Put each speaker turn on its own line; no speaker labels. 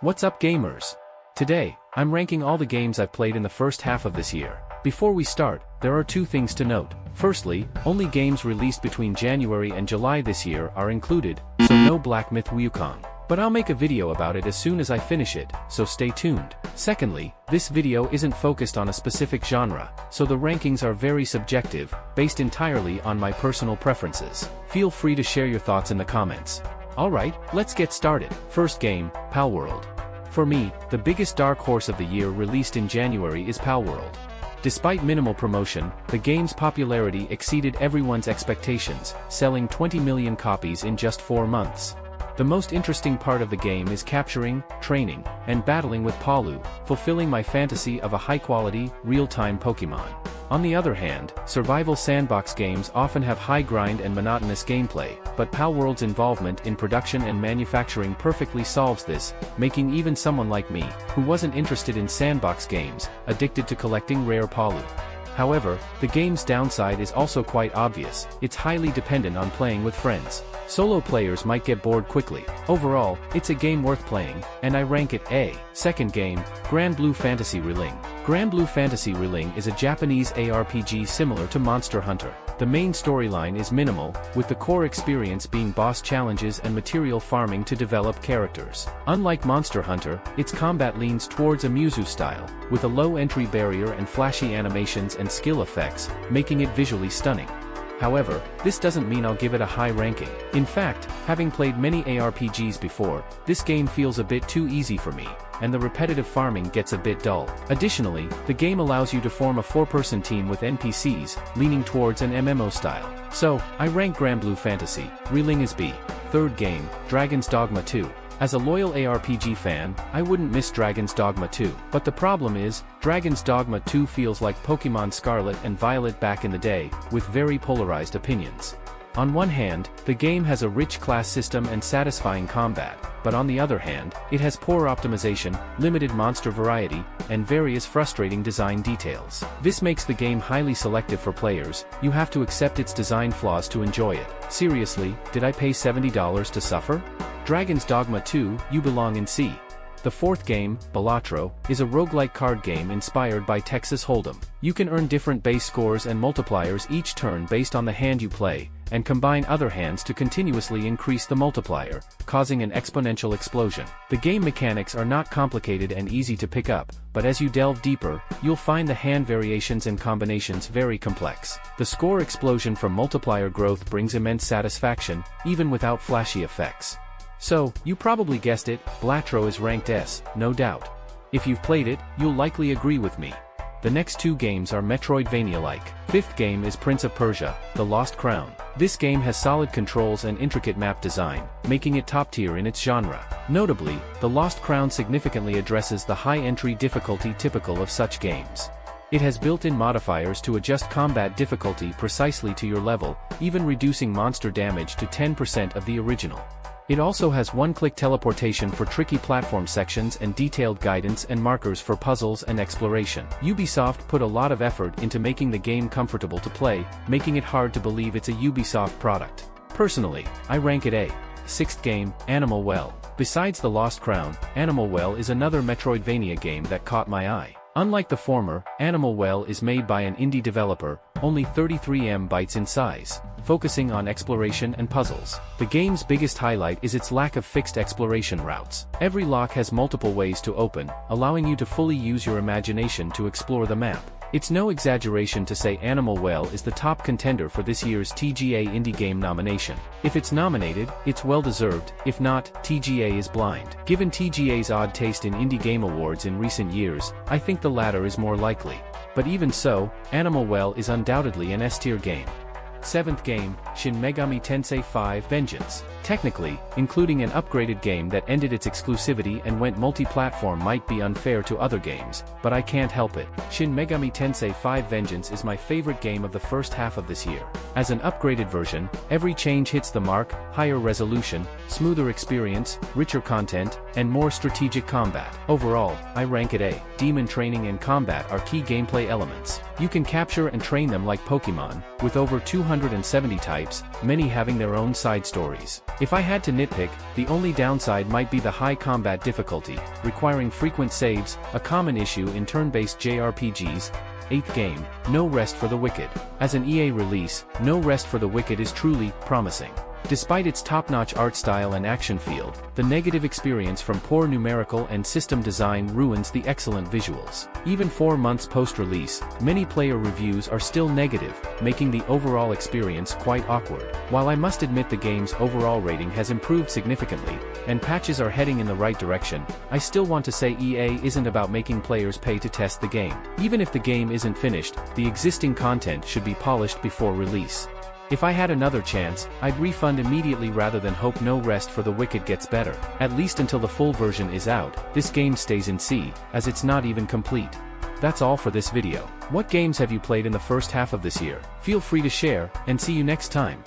What's up, gamers? Today, I'm ranking all the games I've played in the first half of this year. Before we start, there are two things to note. Firstly, only games released between January and July this year are included, so no Black Myth Wukong. But I'll make a video about it as soon as I finish it, so stay tuned. Secondly, this video isn't focused on a specific genre, so the rankings are very subjective, based entirely on my personal preferences. Feel free to share your thoughts in the comments. Alright, let's get started. First game, Palworld. For me, the biggest dark horse of the year released in January is Palworld. Despite minimal promotion, the game's popularity exceeded everyone's expectations, selling 20 million copies in just 4 months. The most interesting part of the game is capturing, training, and battling with Palu, fulfilling my fantasy of a high-quality, real-time Pokemon. On the other hand, survival sandbox games often have high grind and monotonous gameplay, but Palworld's involvement in production and manufacturing perfectly solves this, making even someone like me, who wasn't interested in sandbox games, addicted to collecting rare Palu. However, the game's downside is also quite obvious. It's highly dependent on playing with friends. Solo players might get bored quickly. Overall, it's a game worth playing, and I rank it A. Second game, Granblue Fantasy Relink. Granblue Fantasy Relink is a Japanese ARPG similar to Monster Hunter. The main storyline is minimal, with the core experience being boss challenges and material farming to develop characters. Unlike Monster Hunter, its combat leans towards a Musou style, with a low entry barrier and flashy animations and skill effects, making it visually stunning. However, this doesn't mean I'll give it a high ranking. In fact, having played many ARPGs before, this game feels a bit too easy for me, and the repetitive farming gets a bit dull. Additionally, the game allows you to form a 4-person team with NPCs, leaning towards an MMO style. So, I rank Granblue Fantasy Relink as B. Third game, Dragon's Dogma 2. As a loyal ARPG fan, I wouldn't miss Dragon's Dogma 2. But the problem is, Dragon's Dogma 2 feels like Pokemon Scarlet and Violet back in the day, with very polarized opinions. On one hand, the game has a rich class system and satisfying combat, but on the other hand, it has poor optimization, limited monster variety, and various frustrating design details. This makes the game highly selective for players. You have to accept its design flaws to enjoy it. Seriously, did I pay $70 to suffer? Dragon's Dogma 2, You Belong in C. The fourth game, Balatro, is a roguelike card game inspired by Texas Hold'em. You can earn different base scores and multipliers each turn based on the hand you play, and combine other hands to continuously increase the multiplier, causing an exponential explosion. The game mechanics are not complicated and easy to pick up, but as you delve deeper, you'll find the hand variations and combinations very complex. The score explosion from multiplier growth brings immense satisfaction, even without flashy effects. So, you probably guessed it, Balatro is ranked S, no doubt. If you've played it, you'll likely agree with me. The next two games are Metroidvania-like. Fifth game is Prince of Persia, The Lost Crown. This game has solid controls and intricate map design, making it top tier in its genre. Notably, The Lost Crown significantly addresses the high entry difficulty typical of such games. It has built-in modifiers to adjust combat difficulty precisely to your level, even reducing monster damage to 10% of the original. It also has one-click teleportation for tricky platform sections and detailed guidance and markers for puzzles and exploration. Ubisoft put a lot of effort into making the game comfortable to play, making it hard to believe it's a Ubisoft product. Personally, I rank it A. Sixth game, Animal Well. Besides The Lost Crown, Animal Well is another Metroidvania game that caught my eye. Unlike the former, Animal Well is made by an indie developer, only 33 MB in size, focusing on exploration and puzzles. The game's biggest highlight is its lack of fixed exploration routes. Every lock has multiple ways to open, allowing you to fully use your imagination to explore the map. It's no exaggeration to say Animal Well is the top contender for this year's TGA Indie Game nomination. If it's nominated, it's well-deserved. If not, TGA is blind. Given TGA's odd taste in indie game awards in recent years, I think the latter is more likely. But even so, Animal Well is undoubtedly an S-tier game. Seventh game, Shin Megami Tensei 5 Vengeance. Technically, including an upgraded game that ended its exclusivity and went multi-platform might be unfair to other games, but I can't help it. Shin Megami Tensei 5 Vengeance is my favorite game of the first half of this year. As an upgraded version, every change hits the mark: higher resolution, smoother experience, richer content, and more strategic combat. Overall, I rank it A. Demon training and combat are key gameplay elements. You can capture and train them like Pokemon, with over 200 470 types, many having their own side stories. If I had to nitpick, the only downside might be the high combat difficulty, requiring frequent saves, a common issue in turn-based JRPGs. 8th game, No Rest for the Wicked. As an EA release, No Rest for the Wicked is truly promising. Despite its top-notch art style and action feel, the negative experience from poor numerical and system design ruins the excellent visuals. Even 4 months post-release, many player reviews are still negative, making the overall experience quite awkward. While I must admit the game's overall rating has improved significantly, and patches are heading in the right direction, I still want to say EA isn't about making players pay to test the game. Even if the game isn't finished, the existing content should be polished before release. If I had another chance, I'd refund immediately rather than hope No Rest for the Wicked gets better. At least until the full version is out, this game stays in C, as it's not even complete. That's all for this video. What games have you played in the first half of this year? Feel free to share, and see you next time.